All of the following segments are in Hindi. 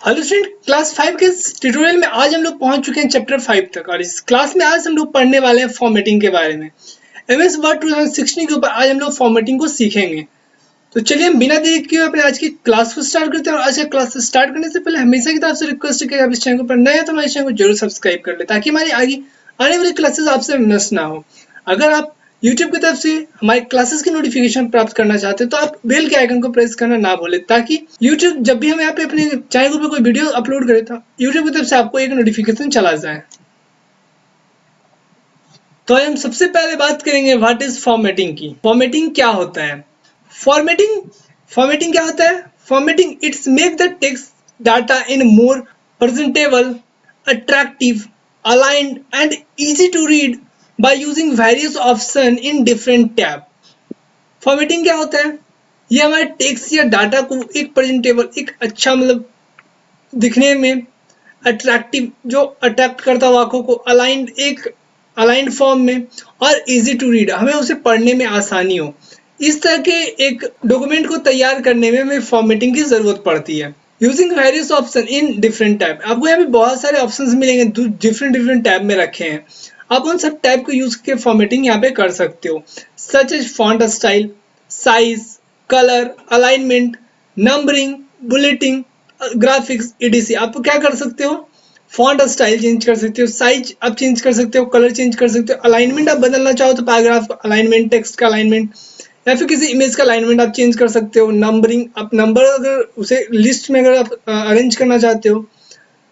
हेलो स्टूडेंट, क्लास 5 के इस ट्यूटोरियल में आज हम लोग पहुंच चुके हैं चैप्टर 5 तक। और इस क्लास में आज हम लोग पढ़ने वाले हैं फॉर्मेटिंग के बारे में। एमएस वर्ड 2016 के ऊपर आज हम लोग फॉर्मेटिंग को सीखेंगे। तो चलिए हम बिना देरी किए अपने आज की क्लास को स्टार्ट करते हैं। और आज का क्लास स्टार्ट करने से पहले हमेशा की तरफ से रिक्वेस्ट है कि आप इस चैनल पर नए हैं तो हमारे चैनल को जरूर सब्सक्राइब कर ले, ताकि हमारी आगे आने वाली क्लासेस आपसे मिस ना हो। अगर आप YouTube की तरफ से हमारी क्लासेस की नोटिफिकेशन प्राप्त करना चाहते हैं तो आप बेल के आइकन को प्रेस करना ना भूलें, ताकि YouTube जब भी हम यहाँ पे अपने चैनल पर कोई वीडियो अपलोड करें तो YouTube की तरफ से आपको एक नोटिफिकेशन चला जाए। तो हम सबसे पहले बात करेंगे व्हाट इज फॉर्मेटिंग की। फॉर्मेटिंग क्या होता है? फॉर्मेटिंग फॉर्मेटिंग क्या होता है? Formatting it's make the text data in more presentable, attractive, aligned and easy to read by using various option in different tab। Formatting क्या होता है? ये हमारे टेक्स्ट या डाटा को एक प्रेजेंटेबल, एक अच्छा मतलब दिखने में, अट्रैक्टिव जो अट्रैक्ट करता हो आंखों को, अलाइंड एक अलाइंड फॉर्म में, और इजी टू रीड हमें उसे पढ़ने में आसानी हो। इस तरह के एक डॉक्यूमेंट को तैयार करने में हमें फॉर्मेटिंग की जरूरत पड़ती है। Using various option in different tab, आपको यहाँ पे बहुत सारे ऑप्शंस मिलेंगे, डिफरेंट डिफरेंट टैब में रखे हैं। आप उन सब टैब को यूज करके फॉर्मेटिंग यहाँ पे कर सकते हो, such as font style, size, colour, alignment, numbering, bulleting, graphics, etc. आप क्या कर सकते हो? फॉन्ट स्टाइल चेंज कर सकते हो, साइज आप चेंज कर सकते हो, कलर चेंज कर सकते हो, अलाइनमेंट आप बदलना चाहो तो पैराग्राफ का अलाइनमेंट, टेक्स्ट का अलाइनमेंट, या फिर किसी इमेज का अलाइनमेंट आप चेंज कर सकते हो। नंबरिंग, आप नंबर अगर उसे लिस्ट में अगर आप अरेंज करना चाहते हो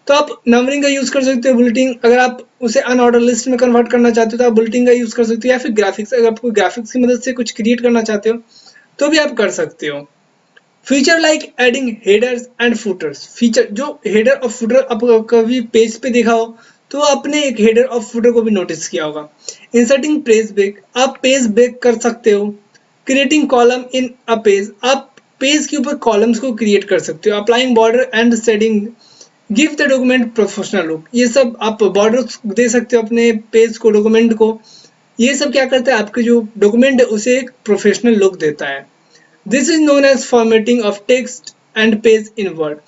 तो आप नंबरिंग का यूज कर सकते हो। बुलेटिन, अगर आप उसे अनऑर्डर लिस्ट में कन्वर्ट करना चाहते हो तो आप बुलेटिन का यूज कर सकते हो। या फिर ग्राफिक्स, अगर आप कोई ग्राफिक्स की मदद से कुछ क्रिएट करना चाहते हो तो भी आप कर सकते हो। Feature like adding headers and putters, feature जो हेडर और फुटर आप कभी पेज पे देखा हो तो आपने एक हेडर और फुटर को भी नोटिस किया होगा। इंसर्टिंग पेज ब्रेक, आप पेज ब्रेक कर सकते हो। Creating column in a page, आप पेज के ऊपर कॉलम्स को क्रिएट कर सकते हो। Applying border and shading give the document professional look, ये सब आप बॉर्डर दे सकते हो अपने पेज को, डॉक्यूमेंट को। ये सब क्या करता है, आपके जो डॉक्यूमेंट है उसे एक प्रोफेशनल लुक देता है। This is known as formatting of text and page in Word.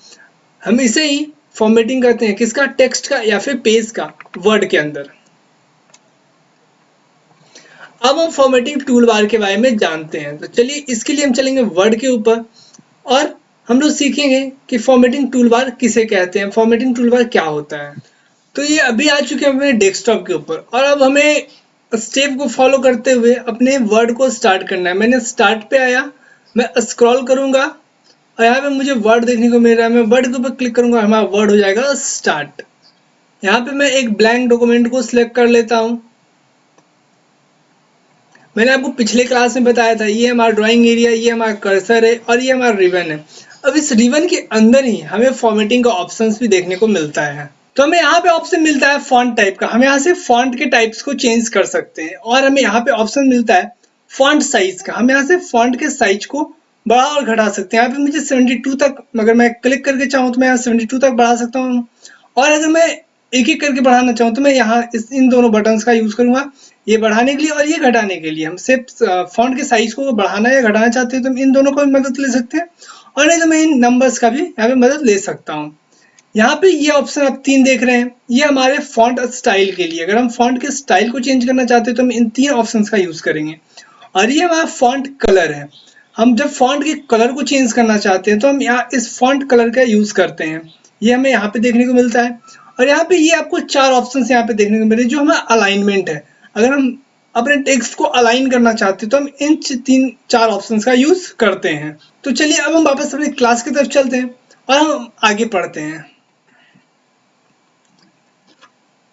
हम इसे ही फॉर्मेटिंग करते हैं, किसका? टेक्स्ट का या फिर पेज का, वर्ड के अंदर। अब हम फॉर्मेटिंग टूल बार के बारे में जानते हैं, तो चलिए इसके लिए हम चलेंगे वर्ड के ऊपर और हम लोग सीखेंगे कि फॉर्मेटिंग टूल बार किसे कहते हैं, फॉर्मेटिंग टूल बार क्या होता है। तो ये अभी आ चुके हैं अपने डेस्कटॉप के ऊपर, और अब हमें स्टेप को फॉलो करते हुए अपने वर्ड को स्टार्ट करना है। मैंने स्टार्ट पे आया, मैं स्क्रॉल करूंगा और यहाँ पे मुझे वर्ड देखने को मिल रहा है। मैं वर्ड के ऊपर क्लिक करूंगा, हमारा वर्ड हो जाएगा स्टार्ट। यहाँ पे मैं एक ब्लैंक डॉक्यूमेंट को सिलेक्ट कर लेता हूँ। मैंने आपको पिछले क्लास में बताया था, ये हमारा ड्राइंग एरिया, ये हमारा कर्सर है और ये हमारा रिबन है। अब इस रिबन के अंदर ही हमें फॉर्मेटिंग का ऑप्शंस भी देखने को मिलता है। तो हमें यहाँ पे ऑप्शन मिलता है फॉन्ट टाइप का, हम यहाँ से फॉन्ट के टाइप्स को चेंज कर सकते हैं। और हमें यहाँ पे ऑप्शन मिलता है फॉन्ट साइज का, हम यहाँ से फॉन्ट के साइज को बढ़ा और घटा सकते हैं। यहाँ पे मुझे 72 तक, अगर मैं क्लिक करके चाहूँ तो मैं यहाँ 72 तक बढ़ा सकता हूँ। और अगर मैं एक एक करके बढ़ाना चाहूँ तो मैं यहाँ इन दोनों बटन्स का यूज करूंगा, ये बढ़ाने के लिए और ये घटाने के लिए। हम सिर्फ फॉन्ट के साइज को बढ़ाना या घटाना चाहते हैं तो हम इन दोनों को भी मदद ले सकते हैं, और नहीं तो मैं इन नंबर्स का भी यहाँ पे मदद ले सकता हूँ। यहाँ पे ये ऑप्शन आप 3 देख रहे हैं, ये हमारे फॉन्ट स्टाइल के लिए। अगर हम फॉन्ट के स्टाइल को चेंज करना चाहते हैं तो हम इन 3 ऑप्शंस का यूज करेंगे। और ये हमारा फॉन्ट कलर है, हम जब फॉन्ट के कलर को चेंज करना चाहते हैं तो हम यहाँ इस फॉन्ट कलर का यूज करते हैं। ये हमें यहाँ पे देखने को मिलता है। और यहाँ पे ये आपको 4 ऑप्शंस यहाँ पे देखने को मिले जो हमारा अलाइनमेंट है। अगर हम अपने टेक्स्ट को अलाइन करना चाहते हैं तो हम इन 3-4 ऑप्शंस का यूज करते हैं। तो चलिए अब हम वापस अपनी क्लास की तरफ चलते हैं और हम आगे पढ़ते हैं।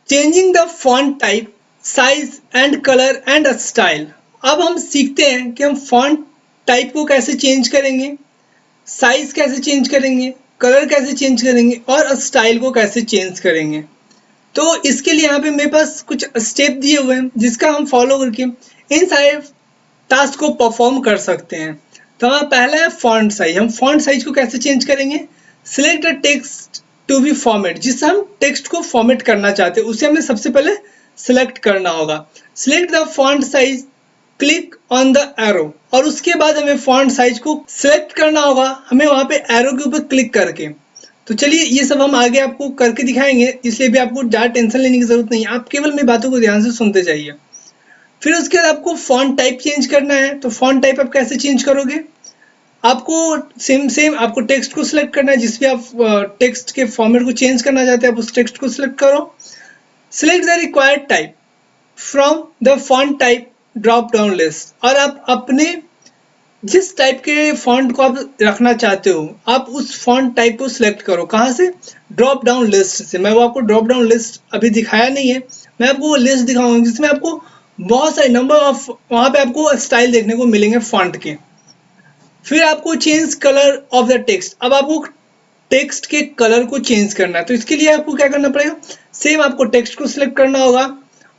Changing the font type, size and colour and style. अब हम सीखते हैं कि हम फॉन्ट टाइप को कैसे चेंज करेंगे, साइज कैसे चेंज करेंगे, कलर कैसे चेंज करेंगे और स्टाइल को कैसे चेंज करेंगे। तो इसके लिए यहाँ पे मेरे पास कुछ स्टेप दिए हुए हैं जिसका हम फॉलो करके इन सारे टास्क को परफॉर्म कर सकते हैं। तो हमारा पहला है फॉन्ट साइज। हम फॉन्ट साइज को कैसे चेंज करेंगे? Select the text to be format, जिससे हम टेक्स्ट को फॉर्मेट करना चाहते हैं उसे हमें सबसे पहले सिलेक्ट करना होगा। Select the font size, click on the arrow, और उसके बाद हमें फॉन्ट साइज को सिलेक्ट करना होगा, हमें वहां पे एरो के ऊपर क्लिक करके। तो चलिए ये सब हम आगे आपको करके दिखाएंगे, इसलिए भी आपको ज़्यादा टेंशन लेने की जरूरत नहीं है, आप केवल मेरी बातों को ध्यान से सुनते जाइए। फिर उसके बाद आपको फॉन्ट टाइप चेंज करना है। तो फॉन्ट टाइप आप कैसे चेंज करोगे? आपको सेम आपको टेक्स्ट को सिलेक्ट करना है, जिस भी आप टेक्स्ट के फॉर्मेट को चेंज करना चाहते हैं आप उस टेक्स्ट को सिलेक्ट करो। Select the required type from the font type drop down list, और आप अपने जिस टाइप के फॉन्ट को आप रखना चाहते हो आप उस फॉन्ट टाइप को सिलेक्ट करो। कहाँ से? ड्रॉप डाउन लिस्ट से। मैं वो आपको ड्रॉप डाउन लिस्ट अभी दिखाया नहीं है, मैं आपको वो लिस्ट दिखाऊंगा जिसमें आपको बहुत सारे नंबर ऑफ वहाँ पे आपको स्टाइल देखने को मिलेंगे फॉन्ट के। फिर आपको change colour of the text. अब आपको टेक्स्ट के कलर को चेंज करना है, तो इसके लिए आपको क्या करना पड़ेगा? सेम आपको टेक्स्ट को सिलेक्ट करना होगा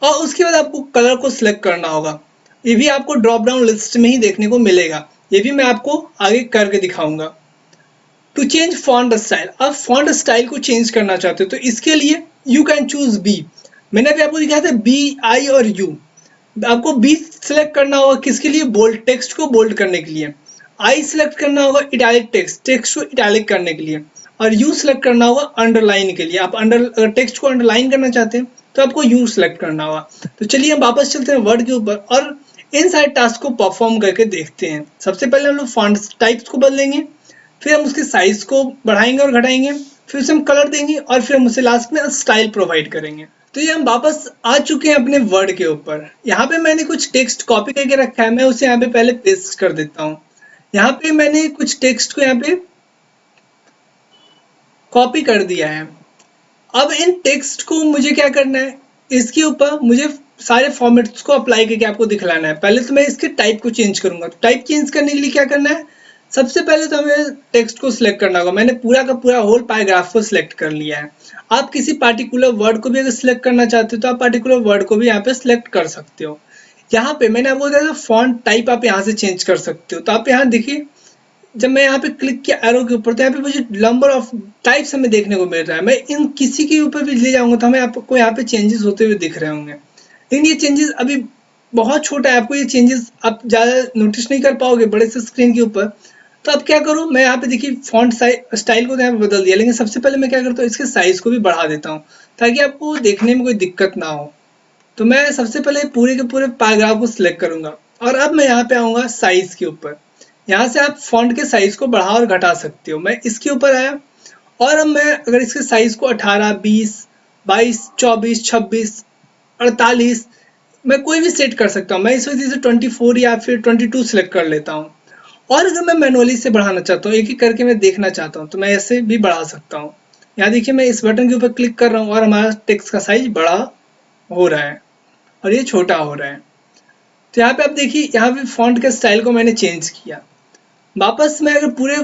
और उसके बाद आपको कलर को सिलेक्ट करना होगा। ये भी आपको ड्रॉप डाउन लिस्ट में ही देखने को मिलेगा, ये भी मैं आपको आगे करके दिखाऊंगा। टू चेंज फॉन्ट स्टाइल, आप फॉन्ट स्टाइल को चेंज करना चाहते हो तो इसके लिए यू कैन चूज बी। मैंने अभी आपको दिखाया था बी, आई और यू। आपको बी सिलेक्ट करना होगा किसके लिए? बोल्ड टेक्स्ट को बोल्ड करने के लिए। आई सिलेक्ट करना होगा इटैलिक टेक्स्ट को इटैलिक करने के लिए। और यू सिलेक्ट करना होगा अंडरलाइन के लिए। आप अगर टेक्स्ट को अंडरलाइन करना चाहते हैं तो आपको यू सिलेक्ट करना होगा। तो चलिए हम वापस चलते हैं वर्ड के ऊपर और इन सारे टास्क को परफॉर्म करके देखते हैं। सबसे पहले हम लोग फॉन्ट टाइप्स को बदलेंगे, फिर हम उसके साइज को बढ़ाएंगे और घटाएंगे, फिर उसे हम कलर देंगे और फिर हम उसे लास्ट में स्टाइल प्रोवाइड करेंगे। तो ये हम वापस आ चुके हैं अपने वर्ड के ऊपर। यहाँ पे मैंने कुछ टेक्स्ट कॉपी करके रखा है, मैं उसे यहाँ पे पहले पेस्ट कर देता हूँ। यहाँ पे मैंने कुछ टेक्स्ट को यहाँ पे कॉपी कर दिया है। अब इन टेक्स्ट को मुझे क्या करना है? इसके ऊपर मुझे सारे फॉर्मेट्स को अप्लाई करके आपको दिखलाना है। पहले तो मैं इसके टाइप को चेंज करूंगा। तो टाइप चेंज करने के लिए क्या करना है? सबसे पहले तो हमें टेक्स्ट को सिलेक्ट करना होगा। मैंने पूरा का पूरा होल पैराग्राफ को सिलेक्ट कर लिया है। आप किसी पार्टिकुलर वर्ड को भी अगर सिलेक्ट करना चाहते हो तो आप पार्टिकुलर वर्ड को भी यहाँ पे सिलेक्ट कर सकते हो। यहाँ पे मैंने आपको बताया था फॉन्ट टाइप आप यहाँ से चेंज कर सकते हो। तो आप यहाँ देखिए, जब मैं यहाँ पे क्लिक किया एरो के ऊपर तो यहाँ पे मुझे नंबर ऑफ टाइप्स हमें देखने को मिल रहा है। मैं इन किसी के ऊपर भी ले जाऊंगा तो हमें आपको यहाँ पे चेंजेस होते हुए दिख रहे होंगे, लेकिन ये चेंजेस अभी बहुत छोटा है, आपको ये चेंजेस आप ज़्यादा नोटिस नहीं कर पाओगे बड़े से स्क्रीन के ऊपर। तो अब क्या करूँ मैं? यहाँ पे देखिए फॉन्ट स्टाइल को तो यहाँ पे बदल दिया, लेकिन सबसे पहले मैं क्या करता हूँ इसके साइज को भी बढ़ा देता हूँ ताकि आपको देखने में कोई दिक्कत ना हो। तो मैं सबसे पहले पूरे के पूरे पैराग्राफ को सिलेक्ट करूंगा और अब मैं यहाँ पे आऊँगा साइज के ऊपर। यहाँ से आप फॉन्ट के साइज को बढ़ा और घटा सकते हो। मैं इसके ऊपर आया और अब मैं अगर इसके साइज को 18, 20, 22, 24, 26, 48 मैं कोई भी सेट कर सकता हूँ। मैं इस वजह से 24 या फिर 22 सिलेक्ट कर लेता हूँ। और अगर मैं मैनुअली से बढ़ाना चाहता हूँ, एक एक करके मैं देखना चाहता हूँ, तो मैं ऐसे भी बढ़ा सकता हूँ। यहाँ देखिए मैं इस बटन के ऊपर क्लिक कर रहा हूँ और हमारा टेक्स्ट का साइज बड़ा हो रहा है और ये छोटा हो रहा है। तो यहाँ पे आप देखिए, यहाँ पे फॉन्ट के स्टाइल को मैंने चेंज किया। वापस मैं अगर पूरे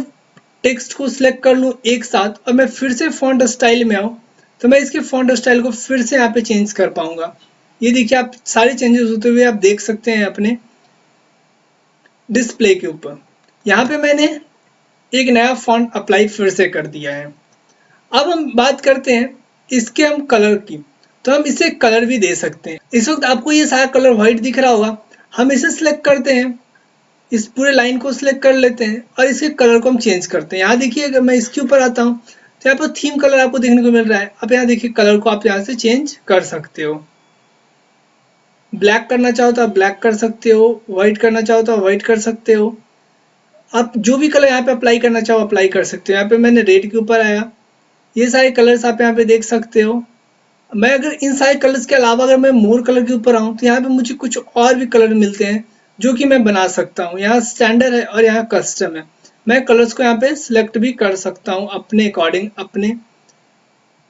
टेक्स्ट को सिलेक्ट कर लूँ एक साथ और मैं फिर से फॉन्ट स्टाइल में आऊँ तो मैं इसके फॉन्ट स्टाइल को फिर से यहाँ पे चेंज कर पाऊंगा। ये देखिए आप सारे चेंजेस होते हुए आप देख सकते हैं अपने डिस्प्ले के ऊपर। यहाँ पे मैंने एक नया फॉन्ट अप्लाई फिर से कर दिया है। अब हम बात करते हैं इसके हम कलर की। तो हम इसे कलर भी दे सकते हैं। इस वक्त आपको ये सारा कलर व्हाइट दिख रहा होगा, हम इसे सिलेक्ट करते हैं, इस पूरे लाइन को सिलेक्ट कर लेते हैं और इसके कलर को हम चेंज करते हैं। यहाँ देखिए अगर मैं इसके ऊपर आता हूँ तो यहाँ पर थीम कलर आपको देखने को मिल रहा है। अब यहाँ देखिए कलर को आप यहाँ से चेंज कर सकते हो। ब्लैक करना चाहो तो आप ब्लैक कर सकते हो, व्हाइट करना चाहो तो आप व्हाइट कर सकते हो। आप जो भी कलर यहाँ पे अप्लाई करना चाहो अप्लाई कर सकते हो। यहाँ पे मैंने रेड के ऊपर आया, ये सारे कलर्स आप यहाँ पे देख सकते हो। मैं अगर इन सारे कलर्स के अलावा अगर मैं मोर कलर के ऊपर आऊँ तो यहाँ पे मुझे कुछ और भी कलर मिलते हैं जो कि मैं बना सकता हूँ। यहाँ स्टैंडर्ड है और यहाँ कस्टम है। मैं कलर्स को यहाँ पे सिलेक्ट भी कर सकता हूँ अपने अकॉर्डिंग, अपने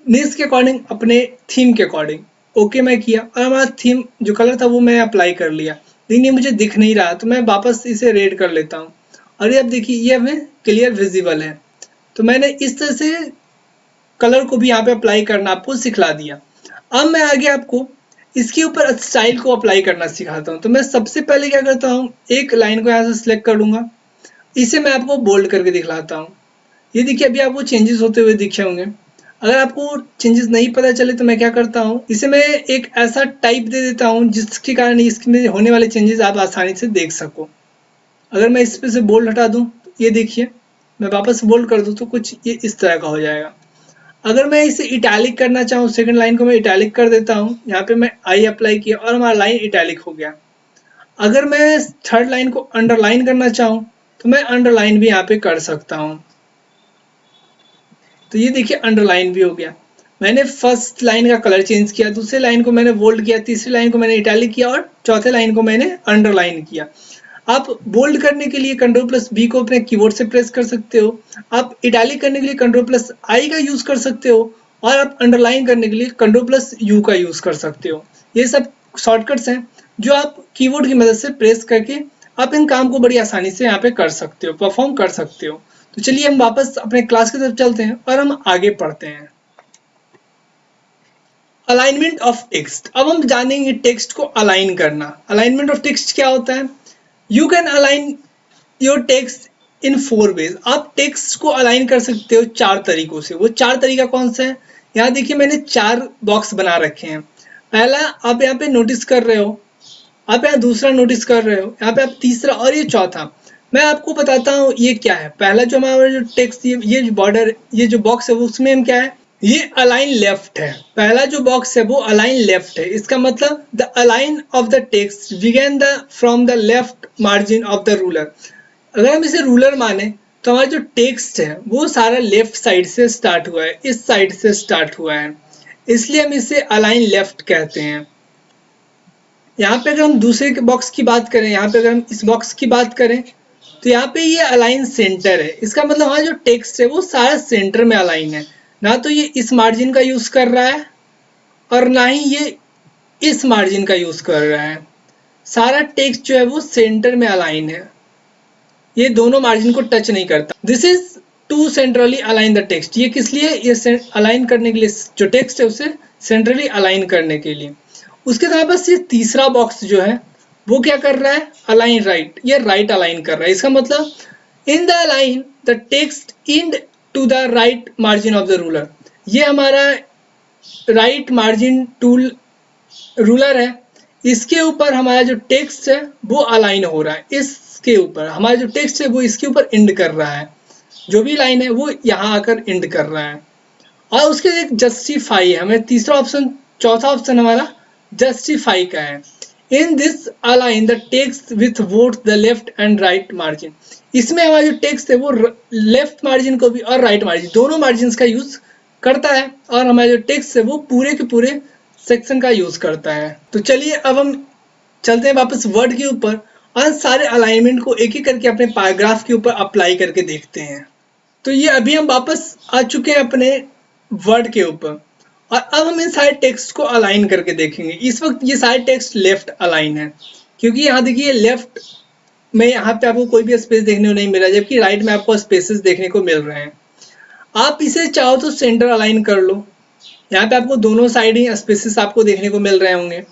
नीड्स के अकॉर्डिंग, अपने थीम के अकॉर्डिंग। ओके मैं किया और हमारा थीम जो कलर था वो मैं अप्लाई कर लिया, लेकिन ये मुझे दिख नहीं रहा तो मैं वापस इसे रेड कर लेता हूँ और ये अब देखिए ये हमें क्लियर विजिबल है। तो मैंने इस तरह से कलर को भी यहाँ पे अप्लाई करना आपको सिखला दिया। अब मैं आगे आपको इसके ऊपर स्टाइल को अप्लाई करना सिखाता हूँ। तो मैं सबसे पहले क्या करता हूँ, एक लाइन को यहाँ से सिलेक्ट कर लूंगा, इसे मैं आपको बोल्ड करके दिखलाता हूँ। ये देखिए अभी आपको चेंजेस होते हुए दिखे होंगे। अगर आपको चेंजेस नहीं पता चले तो मैं क्या करता हूँ, इसे मैं एक ऐसा टाइप दे देता हूँ जिसके कारण इसमें होने वाले चेंजेस आप आसानी से देख सको। अगर मैं इस पे से बोल्ड हटा दूँ तो ये देखिए, मैं वापस बोल्ड कर दूँ तो कुछ ये इस तरह का हो जाएगा। अगर मैं इसे इटैलिक करना चाहूँ, सेकंड लाइन को मैं इटैलिक कर देता हूँ, यहाँ पे मैं आई अप्लाई किया और हमारा लाइन इटैलिक हो गया। अगर मैं थर्ड लाइन को अंडरलाइन करना चाहूँ तो मैं अंडरलाइन भी यहाँ पे कर सकता हूँ। तो ये देखिए अंडरलाइन भी हो गया। मैंने फर्स्ट लाइन का कलर चेंज किया, दूसरी लाइन को मैंने बोल्ड किया, तीसरी लाइन को मैंने इटैलिक किया और चौथे लाइन को मैंने अंडरलाइन किया। आप बोल्ड करने के लिए कंट्रोल+B को अपने कीबोर्ड से प्रेस कर सकते हो, आप इटैलिक करने के लिए कंट्रोल+I का यूज कर सकते हो और आप अंडरलाइन करने के लिए कंट्रोल+U का यूज कर सकते हो। ये सब शॉर्टकट्स हैं जो आप कीबोर्ड की मदद से प्रेस करके आप इन काम को बड़ी आसानी से यहाँ पे कर सकते हो, परफॉर्म कर सकते हो। तो चलिए हम वापस अपने क्लास की तरफ चलते हैं और हम आगे पढ़ते हैं। Alignment of text. अब हम जानेंगे टेक्स्ट को अलाइन करना। अलाइनमेंट ऑफ टेक्स्ट क्या होता है? You can align your text in 4 ways. आप टेक्स्ट को अलाइन कर सकते हो 4 तरीकों से। वो 4 तरीका कौन सा है? यहाँ देखिए मैंने 4 बॉक्स बना रखे हैं। पहला आप यहाँ पे नोटिस कर रहे हो, आप यहाँ दूसरा नोटिस कर रहे हो, यहाँ पे आप तीसरा और ये चौथा। मैं आपको बताता हूँ ये क्या है। पहला जो हमारा जो टेक्स्ट, ये जो बॉर्डर, ये जो बॉक्स है उसमें हम क्या है, ये अलाइन लेफ्ट है। पहला जो बॉक्स है वो अलाइन लेफ्ट है। इसका मतलब the align of the text begin the from the left margin of the ruler. अगर हम इसे रूलर माने तो हमारा जो टेक्स्ट है वो सारा लेफ्ट साइड से स्टार्ट हुआ है, इस साइड से स्टार्ट हुआ है, इसलिए हम इसे अलाइन लेफ्ट कहते हैं। यहाँ पे अगर हम दूसरे के बॉक्स की बात करें, यहाँ पे अगर हम इस बॉक्स की बात करें तो यहाँ पे ये अलाइन सेंटर है। इसका मतलब हमारा जो टेक्स्ट है वो सारा सेंटर में अलाइन है। ना तो ये इस मार्जिन का यूज कर रहा है और ना ही ये इस मार्जिन का यूज कर रहा है। सारा टेक्स्ट जो है वो सेंटर में अलाइन है, ये दोनों मार्जिन को टच नहीं करता। This is to centrally align the text. ये किस लिए? ये अलाइन करने के लिए, जो टेक्स्ट है उसे सेंट्रली अलाइन करने के लिए। उसके बाद बस ये तीसरा बॉक्स जो है वो क्या कर रहा है? Align right. ये राइट अलाइन कर रहा है। इसका मतलब in the align the text in to the right margin of the ruler. ये हमारा राइट मार्जिन टूल रूलर है, इसके ऊपर हमारा जो टेक्स्ट है वो अलाइन हो रहा है। इसके ऊपर हमारा जो टेक्स्ट है वो इसके ऊपर एंड कर रहा है, जो भी लाइन है वो यहाँ आकर एंड कर रहा है। और उसके एक जस्टिफाई है, हमें तीसरा ऑप्शन, चौथा ऑप्शन हमारा जस्टिफाई का है। In this align the text with both the left and right margin. इसमें हमारा जो टेक्स्ट है वो लेफ्ट मार्जिन को भी और राइट मार्जिन दोनों मार्जिन का यूज करता है और हमारा जो टेक्स्ट है वो पूरे के पूरे सेक्शन का यूज करता है। तो चलिए अब हम चलते हैं वापस वर्ड के ऊपर और सारे अलाइनमेंट को एक एक करके अपने पैराग्राफ के ऊपर अप्लाई करके देखते हैं। तो ये अभी हम वापस आ चुके हैं अपने वर्ड के ऊपर और अब हम इन सारे टेक्स्ट को अलाइन करके देखेंगे। इस वक्त ये सारे टेक्स्ट लेफ्ट अलाइन है, क्योंकि यहाँ देखिए लेफ्ट में यहाँ पे आपको कोई भी स्पेस देखने को नहीं मिला, जबकि राइट में आपको स्पेसेस देखने को मिल रहे हैं। आप इसे चाहो तो सेंटर अलाइन कर लो, यहाँ पे आपको दोनों साइड ही स्पेसेस आपको देखने को मिल रहे होंगे।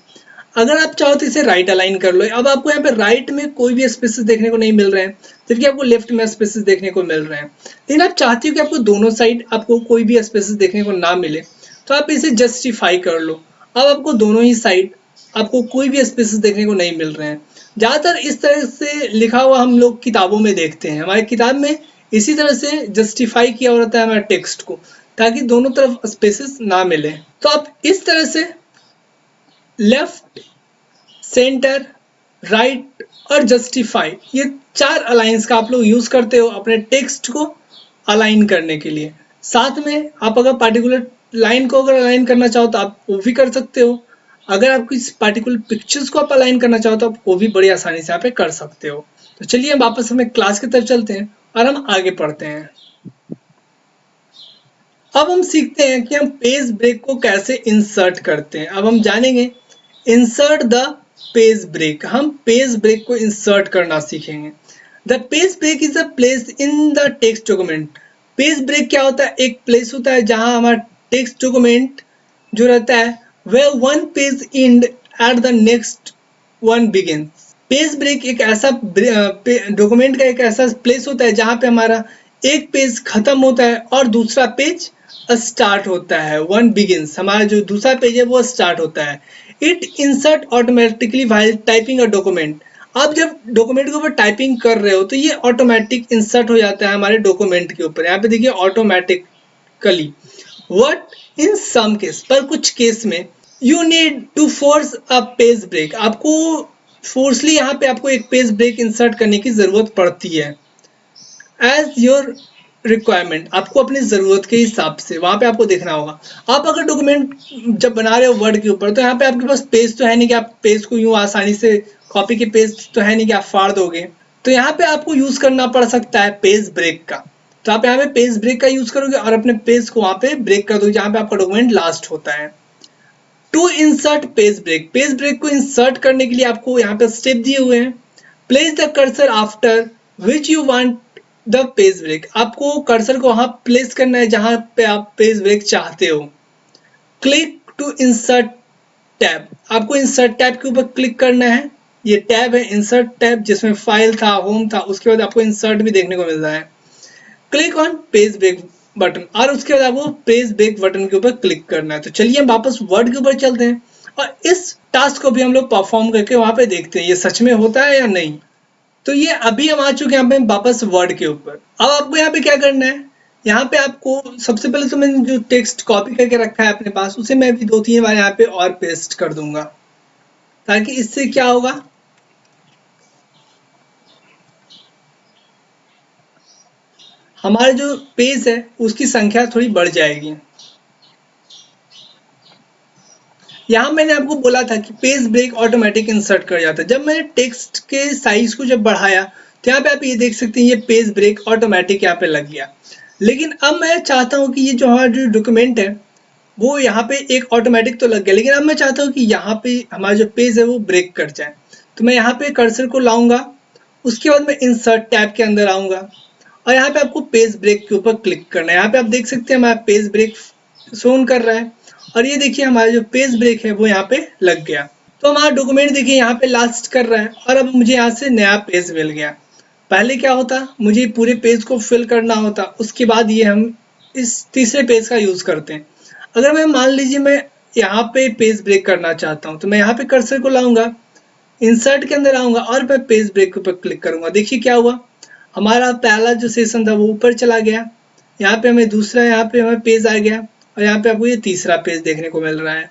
अगर आप चाहो तो इसे राइट अलाइन कर लो। अब आपको यहाँ पे राइट में कोई भी स्पेसेस देखने को नहीं मिल रहे हैं, जबकि आपको लेफ्ट में स्पेसेस देखने को मिल रहे हैं। लेकिन आप चाहती हो कि आपको दोनों साइड आपको कोई भी स्पेसेस देखने को ना मिले, तो आप इसे जस्टिफाई कर लो। अब आपको दोनों ही साइड आपको कोई भी स्पेसेस देखने को नहीं मिल रहे हैं। ज़्यादातर इस तरह से लिखा हुआ हम लोग किताबों में देखते हैं। हमारी किताब में इसी तरह से जस्टिफाई किया होता है हमारे टेक्स्ट को, ताकि दोनों तरफ स्पेसेस ना मिले। तो आप इस तरह से लेफ्ट, सेंटर, राइट और जस्टिफाई, ये 4 अलाइंस का आप लोग यूज करते हो अपने टेक्स्ट को अलाइन करने के लिए। साथ में आप अगर पार्टिकुलर लाइन को अगर अलाइन करना चाहो तो आप वो भी कर सकते हो। अगर आप किसी पार्टिकुलर पिक्चर्स को आप अलाइन करना चाहो तो आप वो भी बड़ी आसानी से यहाँ पे कर सकते हो। तो चलिए हम वापस हमें क्लास की तरफ चलते हैं और हम आगे पढ़ते हैं। अब हम सीखते हैं कि हम पेज ब्रेक को कैसे इंसर्ट करते हैं। अब हम जानेंगे इंसर्ट द पेज ब्रेक। हम पेज ब्रेक को इंसर्ट करना सीखेंगे। The page break is a place in the text document. Page break क्या होता है? एक प्लेस होता है जहां हमारा टेक्स्ट डॉक्यूमेंट जो रहता है वह one page and at the next one begins. पेज ब्रेक एक ऐसा डॉक्यूमेंट का एक ऐसा प्लेस होता है जहां पे हमारा एक पेज खत्म होता है और दूसरा पेज स्टार्ट होता है। वन बिगिंस, हमारा जो दूसरा पेज है वो स्टार्ट होता है। It insert automatically while typing a document. आप जब डॉक्यूमेंट के ऊपर टाइपिंग कर रहे हो तो ये ऑटोमेटिक इंसर्ट हो जाता है हमारे डॉक्यूमेंट के ऊपर। यहाँ पे देखिए automatically what in some case, पर कुछ केस में you need to force a page break, आपको फोर्सली यहाँ पे आपको एक पेज ब्रेक इंसर्ट करने की जरूरत पड़ती है एज योर रिक्वायरमेंट, आपको अपनी ज़रूरत के हिसाब से वहाँ पे आपको देखना होगा। आप अगर डॉक्यूमेंट जब बना रहे हो वर्ड के ऊपर, तो यहाँ पे आपके पास पेज तो है नहीं कि आप पेज को यूँ आसानी से, कॉपी के पेज तो है नहीं कि आप फाड़ दोगे, तो यहाँ पे आपको यूज़ करना पड़ सकता है पेज ब्रेक का। तो आप यहाँ पे पेज ब्रेक का यूज़ करोगे और अपने पेज को वहाँ पे ब्रेक कर दोगे जहाँ पे आपका डॉक्यूमेंट लास्ट होता है। To insert page break, page break को इंसर्ट करने के लिए आपको यहाँ पे स्टेप दिए हुए हैं। Place the cursor after which you want the page break, आपको कर्सर को वहां प्लेस करना है जहां पे आप पेज ब्रेक चाहते हो। क्लिक टू इंसर्ट टैब, आपको इंसर्ट टैब के ऊपर क्लिक करना है। ये टैब है इंसर्ट टैब, जिसमें फाइल था, होम था, उसके बाद आपको इंसर्ट भी देखने को मिल रहा है। Click on page break button, और उसके बाद आपको पेज ब्रेक बटन के ऊपर क्लिक करना है। तो चलिए हम वापस वर्ड के ऊपर चलते हैं और इस टास्क को भी हम लोग परफॉर्म करके वहां पे देखते हैं ये सच में होता है या नहीं। तो ये अभी हम आ चुके हैं यहाँ पे वापस वर्ड के ऊपर। अब आपको यहाँ पे क्या करना है, यहाँ पे आपको सबसे पहले तो मैंने जो टेक्स्ट कॉपी करके रखा है अपने पास, उसे मैं भी 2-3 बार यहाँ पे और पेस्ट कर दूंगा, ताकि इससे क्या होगा, हमारे जो पेज है उसकी संख्या थोड़ी बढ़ जाएगी। यहाँ मैंने आपको बोला था कि पेज ब्रेक ऑटोमेटिक इंसर्ट कर जाता है। जब मैंने टेक्स्ट के साइज को जब बढ़ाया, तो यहाँ पे आप ये देख सकते हैं ये पेज ब्रेक ऑटोमेटिक यहाँ पे लग गया। लेकिन अब मैं चाहता हूँ कि ये जो हमारा जो डॉक्यूमेंट है वो यहाँ पे एक ऑटोमेटिक तो लग गया, लेकिन अब मैं चाहता हूँ कि यहाँ पे हमारा जो पेज है वो ब्रेक कर जाए। तो मैं यहाँ पे कर्सर को लाऊंगा, उसके बाद मैं इंसर्ट टैब के अंदर आऊंगा और यहाँ पे आपको पेज ब्रेक के ऊपर क्लिक करना है। यहाँ पे आप देख सकते हैं हमारा पेज ब्रेक शोन कर रहा है और ये देखिए हमारा जो पेज ब्रेक है वो यहाँ पे लग गया। तो हमारा डॉक्यूमेंट देखिए यहाँ पे लास्ट कर रहा है और अब मुझे यहाँ से नया पेज मिल गया। पहले क्या होता, मुझे पूरे पेज को फिल करना होता, उसके बाद ये हम इस तीसरे पेज का यूज करते हैं। अगर मैं मान लीजिए मैं यहाँ पे पेज ब्रेक करना चाहता हूँ, तो मैं यहाँ पे कर्सर को लाऊंगा, इंसर्ट के अंदर आऊंगा और मैं पेज ब्रेक के ऊपर क्लिक करूंगा। देखिए क्या हुआ, हमारा पहला जो सेशन था वो ऊपर चला गया, यहाँ पे हमें दूसरा, यहाँ पे हमें पेज आ गया और यहाँ पे आपको ये तीसरा पेज देखने को मिल रहा है।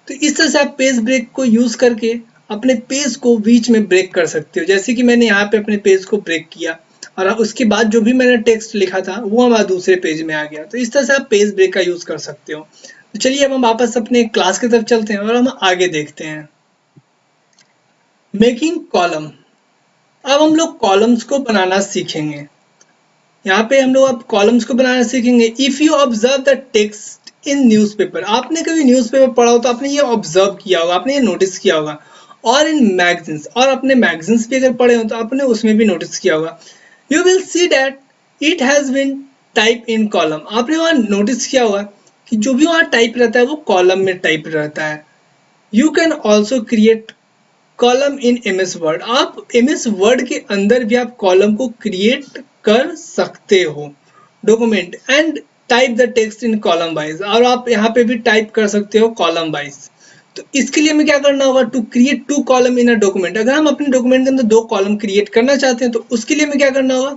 तो इस तरह से आप पेज ब्रेक को यूज करके अपने पेज को बीच में ब्रेक कर सकते हो। जैसे कि मैंने यहाँ पे अपने पेज को ब्रेक किया और उसके बाद जो भी मैंने टेक्स्ट लिखा था वो हमारा दूसरे पेज में आ गया। तो इस तरह से आप पेज ब्रेक का यूज कर सकते हो। तो चलिए अब हम वापस अपने क्लास की तरफ चलते हैं और हम आगे देखते हैं। मेकिंग कॉलम, अब हम लोग कॉलम्स को बनाना सीखेंगे। यहाँ पे हम लोग अब कॉलम्स को बनाना सीखेंगे। If you observe the text in newspaper, आपने कभी न्यूज़पेपर पढ़ा हो तो आपने ये ऑब्जर्व किया होगा, आपने ये नोटिस किया होगा। और इन मैगजीन्स, और अपने मैगजीन्स भी अगर पढ़े हो तो आपने उसमें भी नोटिस किया होगा। You will see that it has been type in column, आपने वहाँ नोटिस किया होगा कि जो भी वहाँ टाइप रहता है वो कॉलम में टाइप रहता है। You can also create column in MS word, आप एमएस वर्ड के अंदर भी आप कॉलम को क्रिएट कर सकते हो document and type the text in column wise, और आप यहाँ पे भी टाइप कर सकते हो कॉलम वाइज। तो इसके लिए हमें क्या करना होगा, to create 2 column in a document, अगर हम अपने डॉक्यूमेंट के अंदर 2 कॉलम क्रिएट करना चाहते हैं तो उसके लिए हमें क्या करना होगा,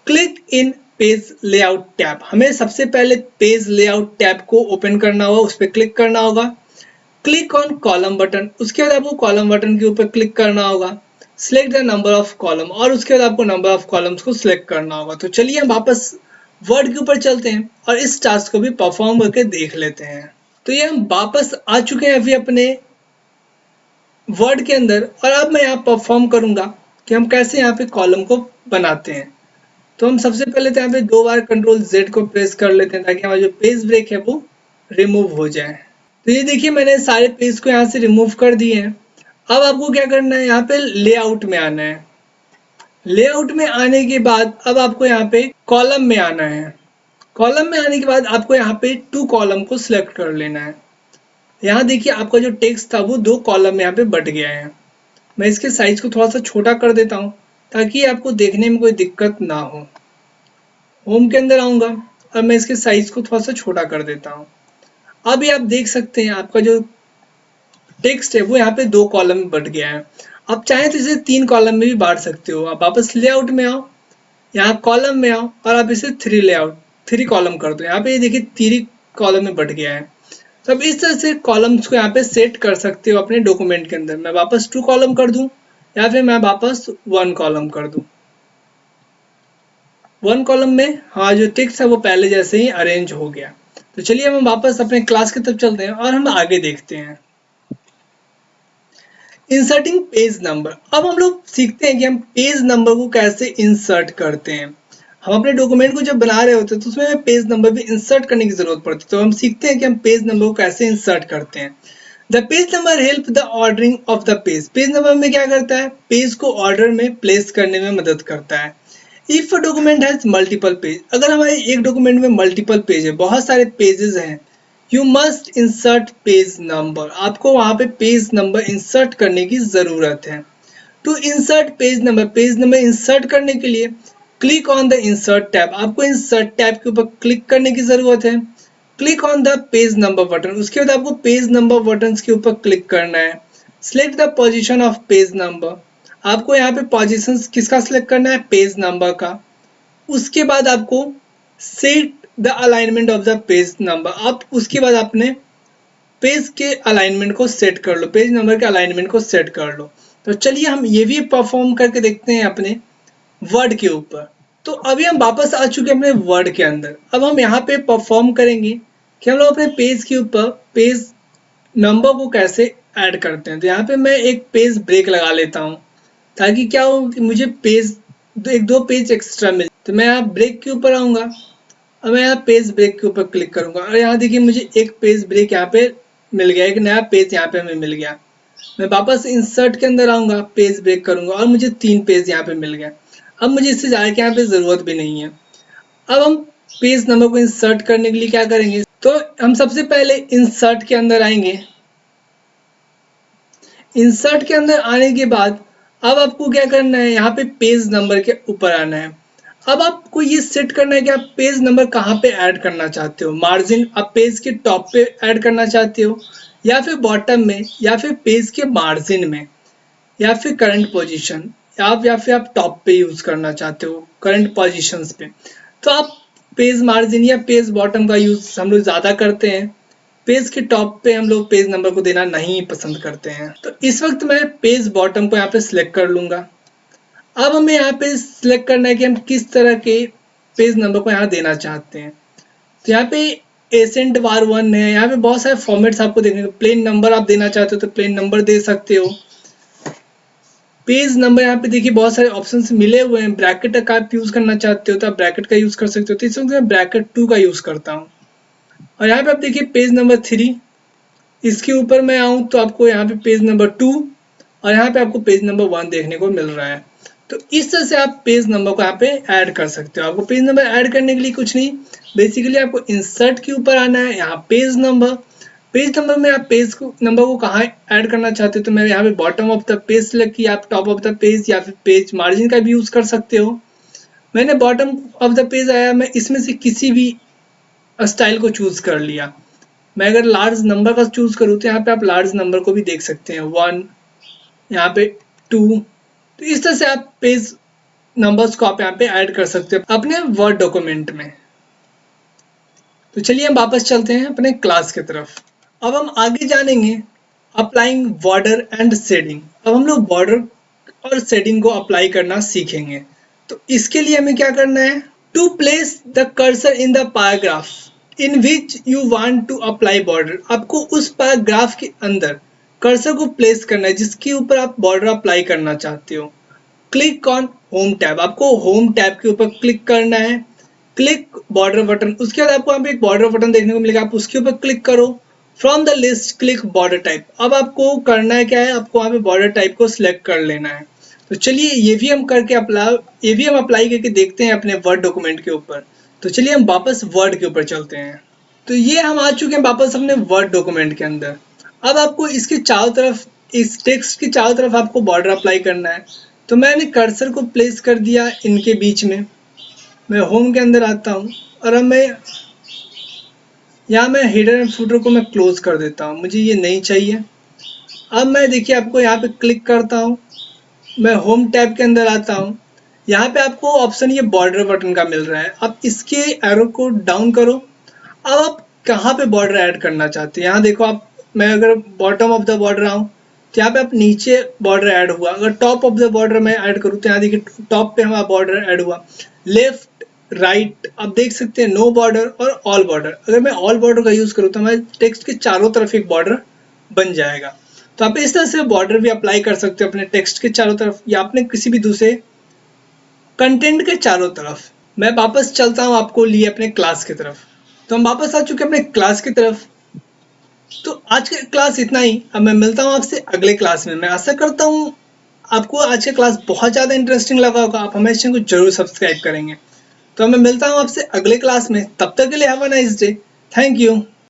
क्लिक इन पेज लेआउट टैब, हमें सबसे पहले पेज लेआउट टैब को ओपन करना होगा, उस पर क्लिक करना होगा। क्लिक ऑन कॉलम बटन, उसके बाद आपको कॉलम बटन के ऊपर क्लिक करना होगा। Select the number of column, और उसके बाद आपको नंबर ऑफ कॉलम्स को सिलेक्ट करना होगा। तो चलिए हम वापस वर्ड के ऊपर चलते हैं और इस टास्क को भी परफॉर्म करके देख लेते हैं। तो ये हम वापस आ चुके हैं अभी अपने वर्ड के अंदर और अब मैं यहाँ परफॉर्म करूंगा कि हम कैसे यहाँ पे कॉलम को बनाते हैं। तो हम सबसे पहले तो यहाँ पे 2 बार कंट्रोल Z को प्रेस कर लेते हैं ताकि हमारा जो पेज ब्रेक है वो रिमूव हो जाए। तो ये देखिए मैंने सारे पेज को यहाँ से रिमूव कर दिए हैं। अब आपको क्या करना है, यहाँ पे लेआउट में आना है। लेआउट में आने के बाद अब आपको यहाँ पे कॉलम में आना है। कॉलम में आने के बाद आपको यहाँ पे 2 कॉलम को सिलेक्ट कर लेना है। यहाँ देखिए आपका जो टेक्स्ट था वो 2 कॉलम में यहाँ पे बट गया है। मैं इसके साइज को थोड़ा सा छोटा कर देता हूँ ताकि आपको देखने में कोई दिक्कत ना हो। होम के अंदर आऊंगा और मैं इसके साइज को थोड़ा सा छोटा कर देता हूँ। अभी आप देख सकते हैं आपका जो टेक्स्ट है वो यहाँ पे 2 कॉलम में बट गया है। आप चाहें तो इसे 3 कॉलम में भी बांट सकते हो। आप वापस लेआउट में आओ, यहाँ कॉलम में आओ और आप इसे 3 लेआउट 3 कॉलम कर दो। यहाँ पे देखिए कॉलम में बट गया है। तो अब इस तरह से कॉलम्स को यहाँ पे सेट कर सकते हो अपने डॉक्यूमेंट के अंदर। मैं वापस 2 कॉलम कर दूं या फिर मैं वापस 1 कॉलम कर दूं। 1 कॉलम में हाँ जो टेक्स्ट है वो पहले जैसे ही अरेंज हो गया। तो चलिए हम वापस अपने क्लास की तरफ चलते हैं और हम आगे देखते हैं। Inserting page number. अब हम लोग सीखते हैं कि हम पेज नंबर को कैसे इंसर्ट करते हैं। हम अपने डॉक्यूमेंट को जब बना रहे होते हैं तो उसमें पेज नंबर भी इंसर्ट करने की जरूरत पड़ती है। तो हम सीखते हैं कि हम पेज नंबर को कैसे इंसर्ट करते हैं। The page number help the ordering of the page. Page number में क्या करता है, पेज को ऑर्डर में प्लेस करने में मदद करता है। If a document has multiple page, अगर हमारे एक डॉक्यूमेंट में मल्टीपल पेज है, बहुत सारे पेजेस हैं, you must insert page number. आपको वहां पे पेज नंबर इंसर्ट करने की जरूरत है। To insert page number, page number insert करने के लिए click on the insert tab. आपको इंसर्ट टैब के ऊपर क्लिक करने की जरूरत है। Click on the page number button, उसके बाद आपको पेज नंबर बटन के ऊपर क्लिक करना है। Select the position of page number, आपको यहाँ पे पोजीशन किसका सिलेक्ट करना है, पेज नंबर का। उसके बाद आपको set the alignment of the page number, आप उसके बाद अपने पेज के अलाइनमेंट को सेट कर लो, पेज नंबर के अलाइनमेंट को सेट कर लो। तो चलिए हम ये भी परफॉर्म करके देखते हैं अपने वर्ड के ऊपर। तो अभी हम वापस आ चुके हैं अपने वर्ड के अंदर। अब हम यहाँ पे परफॉर्म करेंगे कि हम लोग अपने पेज के ऊपर पेज नंबर को कैसे ऐड करते हैं। तो यहाँ पे मैं एक पेज ब्रेक लगा लेता हूँ ताकि क्या हो कि मुझे पेज एक दो पेज एक्स्ट्रा मिले। तो मैं यहाँ ब्रेक के ऊपर आऊंगा। अब मैं यहाँ पेज ब्रेक के ऊपर क्लिक करूंगा और यहाँ देखिए मुझे एक पेज ब्रेक यहाँ पे मिल गया, एक नया पेज यहाँ पे हमें मिल गया। मैं वापस इंसर्ट के अंदर आऊंगा, पेज ब्रेक करूंगा और मुझे 3 पेज यहाँ पे मिल गया। अब मुझे इससे ज़्यादा की यहाँ पे ज़रूरत भी नहीं है। अब हम पेज नंबर को इंसर्ट करने के लिए क्या करेंगे, तो हम सबसे पहले इंसर्ट के अंदर आएंगे। इंसर्ट के अंदर आने के बाद अब आपको क्या करना है, यहाँ पे पेज नंबर के ऊपर आना है। अब आपको ये सेट करना है कि आप पेज नंबर कहाँ पे ऐड करना चाहते हो। मार्जिन आप पेज के टॉप पे ऐड करना चाहते हो या फिर बॉटम में या फिर पेज के मार्जिन में या फिर करंट पोजीशन या फिर आप टॉप पे यूज करना चाहते हो करंट पोजीशंस पे। तो आप पेज मार्जिन या पेज बॉटम का यूज हम लोग ज़्यादा करते हैं। पेज के टॉप पे हम लोग पेज नंबर को देना नहीं पसंद करते हैं। तो इस वक्त मैं पेज बॉटम को यहाँ पे सिलेक्ट कर लूंगा। अब हमें यहाँ पे सिलेक्ट करना है कि हम किस तरह के पेज नंबर को यहाँ देना चाहते हैं। तो यहाँ पे एसेंट वार 1 है, यहाँ पे बहुत सारे फॉर्मेट्स आपको देखने को। प्लेन नंबर आप देना चाहते हो तो प्लेन नंबर दे सकते हो। पेज नंबर यहाँ पे देखिए बहुत सारे ऑप्शंस मिले हुए हैं। ब्रैकेट का आप यूज करना चाहते हो तो आप ब्रैकेट का यूज कर सकते हो। तो इस वक्त मैं ब्रैकेट 2 का यूज करता हूँ। और यहाँ पे आप देखिए पेज नंबर 3, इसके ऊपर मैं आऊँ तो आपको यहाँ पे पेज नंबर 2 और यहाँ पे आपको पेज नंबर 1 देखने को मिल रहा है। तो इस तरह से आप पेज नंबर को यहाँ पे ऐड कर सकते हो। आपको पेज नंबर ऐड करने के लिए कुछ नहीं, बेसिकली आपको इंसर्ट के ऊपर आना है, यहाँ पेज नंबर। पेज नंबर में आप पेज को नंबर को कहाँ ऐड करना चाहते हो, तो मैं यहाँ पे bottom of the page select किया। आप टॉप ऑफ द पेज या फिर पेज मार्जिन का भी यूज कर सकते हो। मैंने बॉटम ऑफ द पेज आया, मैं इसमें से किसी भी स्टाइल को चूज कर लिया। मैं अगर लार्ज नंबर का चूज करूँ तो यहाँ पे आप लार्ज नंबर को भी देख सकते हैं, 1, यहाँ पे 2। तो इस तरह से आप पेज नंबर्स को आप यहाँ पे ऐड कर सकते हो अपने वर्ड डॉक्यूमेंट में। तो चलिए हम वापस चलते हैं अपने क्लास की तरफ। अब हम आगे जानेंगे अप्लाइंग बॉर्डर एंड शेडिंग। अब हम लोग बॉर्डर और शेडिंग को अप्लाई करना सीखेंगे। तो इसके लिए हमें क्या करना है, to place the cursor in the paragraph in which you want to apply border. आपको उस पैराग्राफ के अंदर कर्सर को प्लेस करना है जिसके ऊपर आप बॉर्डर अप्लाई करना चाहते हो। क्लिक ऑन होम टैब, आपको होम टैब के ऊपर क्लिक करना है। क्लिक बॉर्डर बटन, उसके बाद आपको यहाँ पे एक बॉर्डर बटन देखने को मिलेगा, आप उसके ऊपर क्लिक करो। From the list click border type. अब आपको करना है क्या है, आपको वहाँ पे बॉर्डर टाइप को सिलेक्ट कर लेना है। तो चलिए ये भी हम अप्लाई करके देखते हैं अपने वर्ड डॉक्यूमेंट के ऊपर। तो चलिए हम वापस वर्ड के ऊपर चलते हैं। तो ये हम आ चुके हैं वापस अपने वर्ड डॉक्यूमेंट के अंदर। अब आपको इसके चारों तरफ, इस टेक्स्ट की चारों तरफ आपको बॉर्डर अप्लाई करना है। तो मैंने कर्सर को प्लेस कर दिया इनके बीच में। मैं होम के अंदर आता हूँ और अब मैं हेडर एंड फुटर को मैं क्लोज कर देता हूँ, मुझे ये नहीं चाहिए। अब मैं देखिए आपको यहाँ पे क्लिक करता हूँ, मैं होम टैब के अंदर आता हूँ। यहाँ पे आपको ऑप्शन ये बॉर्डर बटन का मिल रहा है, आप इसके एरो को डाउन करो। अब आप कहाँ पे बॉर्डर ऐड करना चाहते हैं। यहाँ देखो आप, मैं अगर बॉटम ऑफ द बॉर्डर आऊँ तो यहाँ पे आप नीचे बॉर्डर ऐड हुआ, अगर टॉप ऑफ द बॉर्डर में ऐड करूँ तो यहाँ देखिए टॉप पे हमारा बॉर्डर ऐड हुआ। लेफ्ट राइट आप देख सकते हैं नो बॉर्डर और ऑल बॉर्डर। अगर मैं ऑल बॉर्डर का यूज करूँ तो हमारे टेक्स्ट के चारों तरफ एक बॉर्डर बन जाएगा। तो आप इस तरह से बॉर्डर भी अप्लाई कर सकते हो अपने टेक्स्ट के चारों तरफ या अपने किसी भी दूसरे कंटेंट के चारों तरफ। मैं वापस चलता हूँ आपको लिए अपने क्लास की तरफ। तो हम वापस आ चुके हैं अपने क्लास की तरफ। तो आज का क्लास इतना ही। अब मैं मिलता हूँ आपसे अगले क्लास में। मैं आशा करता हूँ आपको आज का क्लास बहुत ज़्यादा इंटरेस्टिंग लगा होगा, आप हमारे चैनल को जरूर सब्सक्राइब करेंगे। तो मैं मिलता हूँ आपसे अगले क्लास में, तब तक के लिए have a nice day. Thank you.